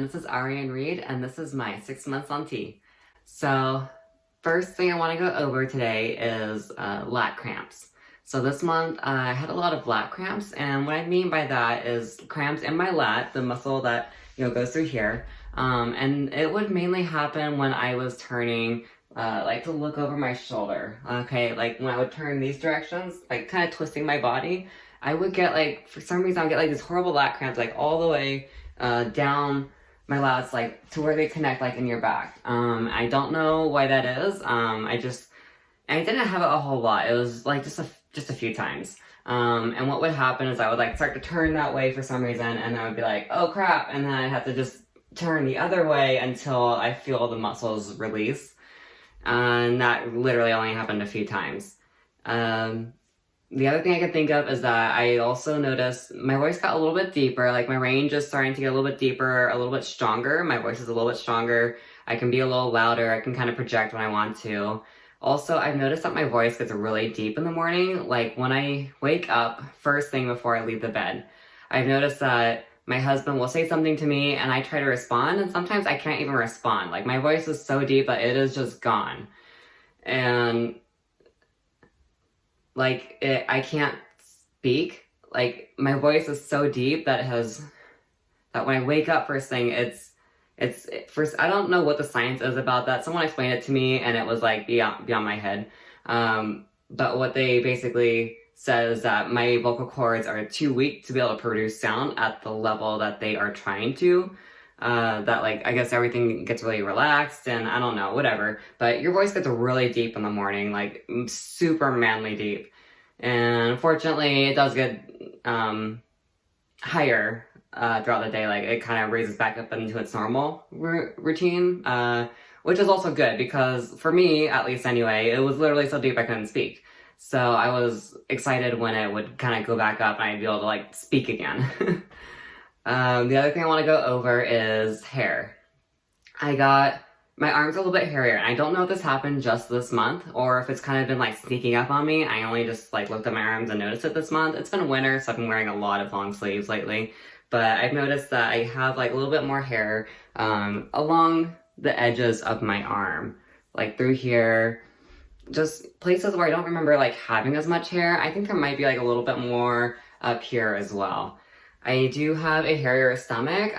this is Ariane Reed, and this is my 6 months on T. So, first thing I want to go over today is lat cramps. So this month I had a lot of lat cramps, and what I mean by that is cramps in my lat, the muscle that goes through here. And it would mainly happen when I was turning, like to look over my shoulder. Okay, like when I would turn these directions, like kind of twisting my body, I would get like, for some reason I would get like these horrible lat cramps, like all the way down my lats, like to where they connect, like in your back. I don't know why that is. I didn't have it a whole lot. It was like just a few times. And what would happen is I would like start to turn that way for some reason, and I would be like, oh crap, and then I'd have to just turn the other way until I feel the muscles release. And that literally only happened a few times. The other thing I could think of is that I also noticed my voice got a little bit deeper, like my range is starting to get a little bit deeper, a little bit stronger. My voice is a little bit stronger. I can be a little louder. I can kind of project when I want to. Also, I've noticed that my voice gets really deep in the morning, like when I wake up first thing before I leave the bed. I've noticed that my husband will say something to me and I try to respond, and sometimes I can't even respond. Like my voice is so deep that it is just gone. And like I can't speak. Like my voice is so deep that when I wake up first thing, it's first, I don't know what the science is about that. Someone explained it to me and it was like beyond my head. But what they basically said is that my vocal cords are too weak to be able to produce sound at the level that they are trying to. That like, I guess everything gets really relaxed and I don't know, whatever. But your voice gets really deep in the morning, like super manly deep. And unfortunately, it does get higher throughout the day. Like it kind of raises back up into its normal routine, which is also good because for me, at least anyway, it was literally so deep I couldn't speak. So I was excited when it would kind of go back up and I'd be able to like speak again. The other thing I want to go over is hair. My arms are a little bit hairier, and I don't know if this happened just this month or if it's kind of been like sneaking up on me. I only just like looked at my arms and noticed it this month. It's been winter, so I've been wearing a lot of long sleeves lately, but I've noticed that I have like a little bit more hair along the edges of my arm, like through here, just places where I don't remember like having as much hair. I think there might be like a little bit more up here as well. I do have a hairier stomach.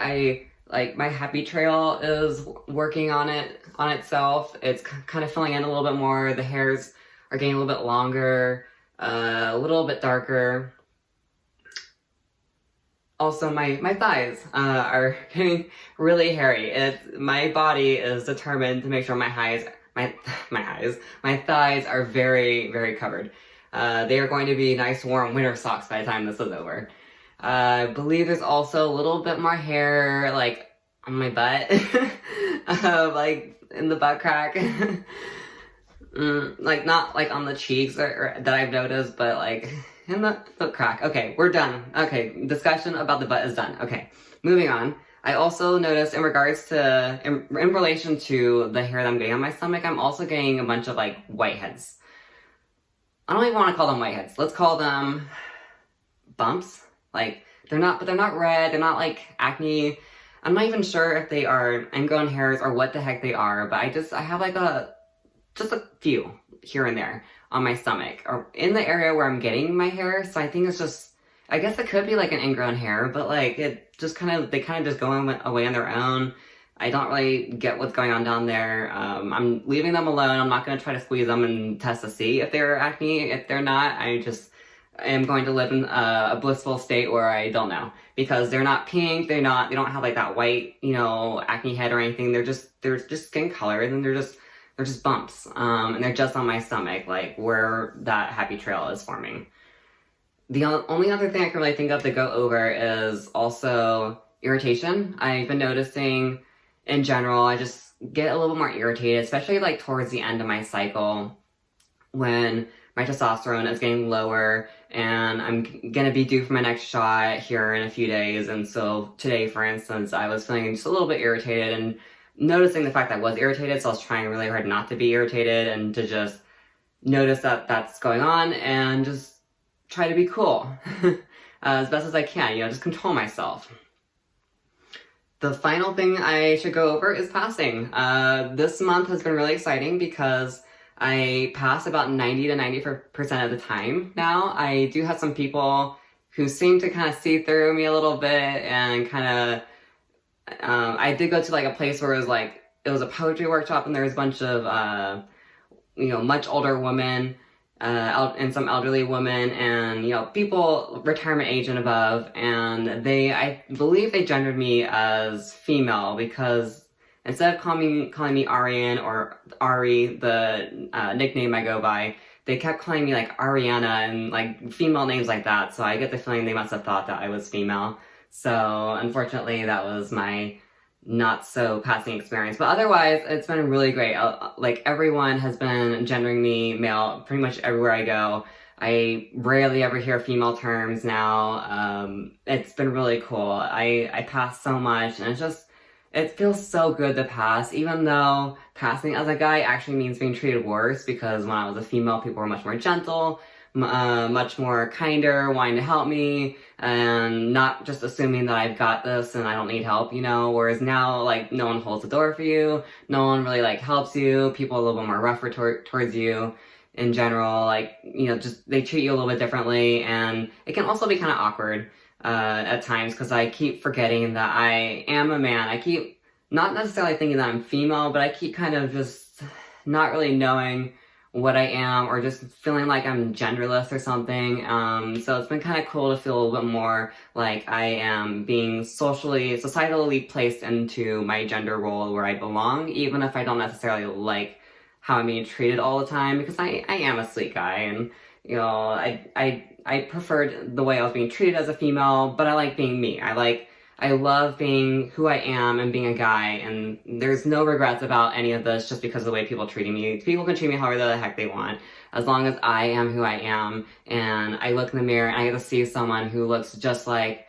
Like my happy trail is working on itself. It's kind of filling in a little bit more. The hairs are getting a little bit longer, a little bit darker. Also, my thighs are getting really hairy. My body is determined to make sure my thighs are very, very covered. They are going to be nice, warm winter socks by the time this is over. I believe there's also a little bit more hair, like, on my butt. Like, in the butt crack. Like, not, like, on the cheeks or that I've noticed, but, like, in the crack. Okay, we're done. Okay, discussion about the butt is done. Okay, moving on. I also noticed in regards to, in relation to the hair that I'm getting on my stomach, I'm also getting a bunch of, like, whiteheads. I don't even want to call them whiteheads. Let's call them bumps. Like, they're not red, they're not like acne. I'm not even sure if they are ingrown hairs or what the heck they are, but I have like just a few here and there on my stomach or in the area where I'm getting my hair. So I think it's just, I guess it could be like an ingrown hair, but like they kind of just go away on their own. I don't really get what's going on down there. I'm leaving them alone. I'm not going to try to squeeze them and test to see if they're acne. If they're not, I am going to live in a blissful state where I don't know, because they're not pink, they don't have like that white, acne head or anything. They're just skin color, and they're just bumps, and they're just on my stomach, like where that happy trail is forming. The only other thing I can really think of to go over is also irritation. I've been noticing in general, I just get a little bit more irritated, especially like towards the end of my cycle when my testosterone is getting lower and I'm gonna be due for my next shot here in a few days. And so today, for instance, I was feeling just a little bit irritated and noticing the fact that I was irritated, so I was trying really hard not to be irritated and to just notice that that's going on and just try to be cool as best as I can, just control myself. the final thing I should go over is passing. This month has been really exciting because I pass about 90 to 94% of the time now. I do have some people who seem to kind of see through me a little bit and kind of, I did go to like a place where it was a poetry workshop and there was a bunch of, much older women, and some elderly women and, people retirement age and above. And I believe they gendered me as female because instead of calling me Arian or Ari, the nickname I go by, they kept calling me like Ariana and like female names like that. So I get the feeling they must have thought that I was female. So unfortunately, that was my not so passing experience. But otherwise, it's been really great. Like everyone has been gendering me male pretty much everywhere I go. I rarely ever hear female terms now. It's been really cool. I pass so much and it feels so good to pass, even though passing as a guy actually means being treated worse because when I was a female, people were much more gentle, much more kinder, wanting to help me, and not just assuming that I've got this and I don't need help, whereas now, like, no one holds the door for you, no one really, like, helps you, people are a little bit more rougher towards you in general, like, just, they treat you a little bit differently, and it can also be kind of awkward at times because I keep forgetting that I am a man. I keep not necessarily thinking that I'm female, but I keep kind of just not really knowing what I am or just feeling like I'm genderless or something. So it's been kind of cool to feel a little bit more like I am being societally placed into my gender role where I belong, even if I don't necessarily like how I'm being treated all the time, because I am a sweet guy and, I preferred the way I was being treated as a female, but I like being me. I love being who I am and being a guy, and there's no regrets about any of this just because of the way people are treating me. People can treat me however the heck they want, as long as I am who I am, and I look in the mirror and I get to see someone who looks just like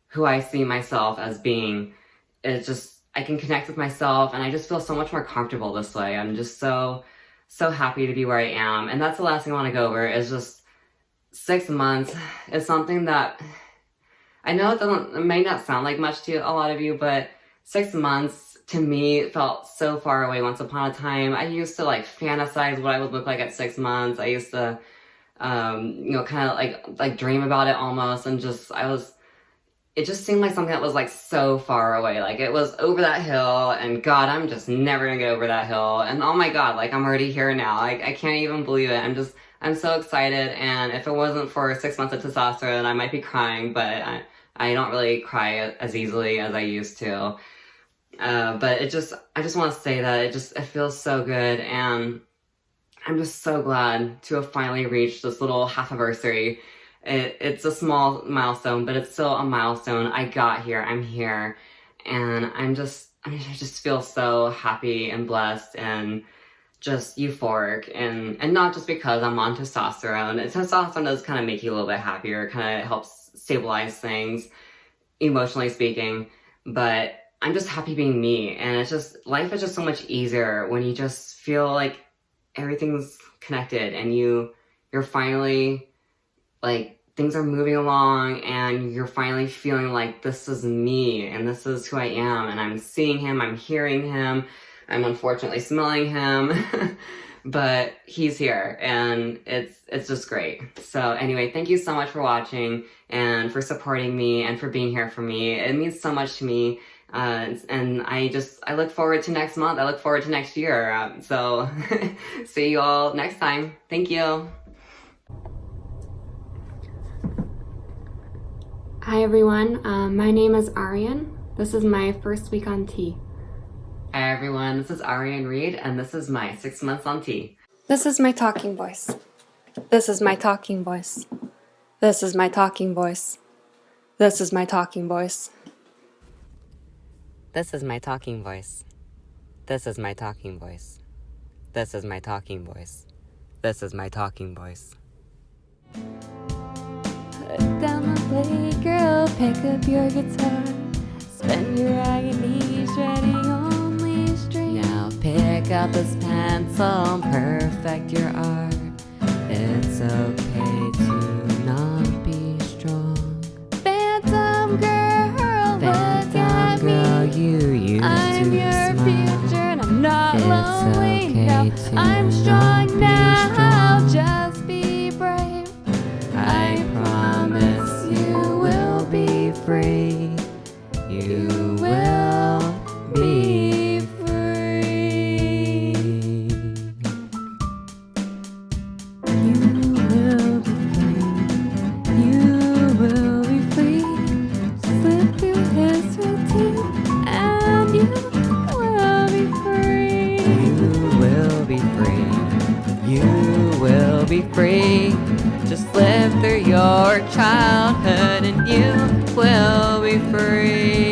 who I see myself as being. I can connect with myself, and I just feel so much more comfortable this way. I'm just so happy to be where I am, and that's the last thing I want to go over, is just 6 months is something that I know it may not sound like much to a lot of you, but 6 months to me felt so far away once upon a time. I used to like fantasize what I would look like at 6 months. I used to, kind of like dream about it almost, and it just seemed like something that was like so far away. Like it was over that hill, and God, I'm just never gonna get over that hill. And oh my God, like I'm already here now. I can't even believe it. I'm so excited, and if it wasn't for 6 months of testosterone, I might be crying, but I don't really cry as easily as I used to. But I just want to say that it feels so good, and I'm just so glad to have finally reached this little half anniversary. It's a small milestone, but it's still a milestone. I got here, I'm here, and I just feel so happy and blessed and just euphoric, and not just because I'm on testosterone. Testosterone does kind of make you a little bit happier, kind of helps stabilize things, emotionally speaking, but I'm just happy being me, and life is just so much easier when you just feel like everything's connected, and you're finally, like, things are moving along, and you're finally feeling like this is me, and this is who I am, and I'm seeing him, I'm hearing him, I'm unfortunately smelling him, but he's here, and it's just great. So anyway, thank you so much for watching, and for supporting me, and for being here for me. It means so much to me, and I look forward to next month, I look forward to next year, so see you all next time. Thank you. Hi everyone, my name is Arian. This is my first week on T. Hi everyone, this is Arian Reed, and this is my 6 months on T. This is my talking voice. This is my talking voice. This is my talking voice. This is my talking voice. This is my talking voice. This is my talking voice. This is my talking voice. This is my talking voice. Put down the plate, girl, pick up your guitar. Spend your agony shredding only strings. Now pick up this pencil, perfect your art. It's okay to not be strong. Phantom girl, look at me. free. Just live through your childhood and you will be free.